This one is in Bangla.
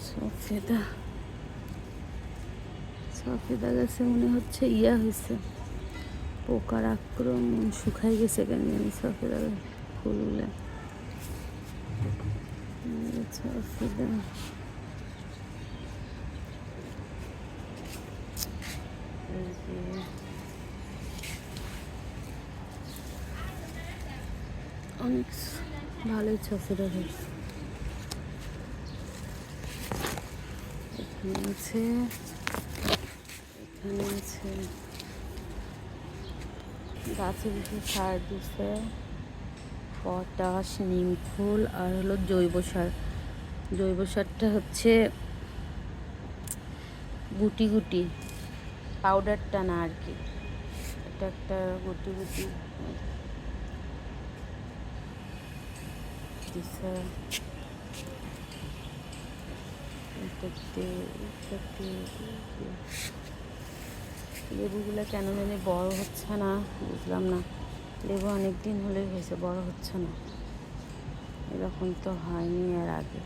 সফেদা সফেদা গাছে মনে হচ্ছে ইয়া হয়েছে, পোকার আক্রমণ, শুকাই গেছে কেন জানি সফেদা ফুলগুলো। সফেদা অনেক ভালোই সফেদা হয়েছে। এখানে আছে, এখানে আছে, গাছে কিছু সার দিছে, পটাশ, নিম ফুল আর হলো জৈব সার। জৈব সারটা হচ্ছে গুটি গুটি, পাউডারটা না আর কি, এটা একটা গুটি গুটি দিছে। লেবুগুলো কেন জানি বড় হচ্ছে না, বুঝলাম না। লেবু অনেক দিন হলেই হয়েছে, বড় হচ্ছে না, এরকম তো হয়নি এর আগে।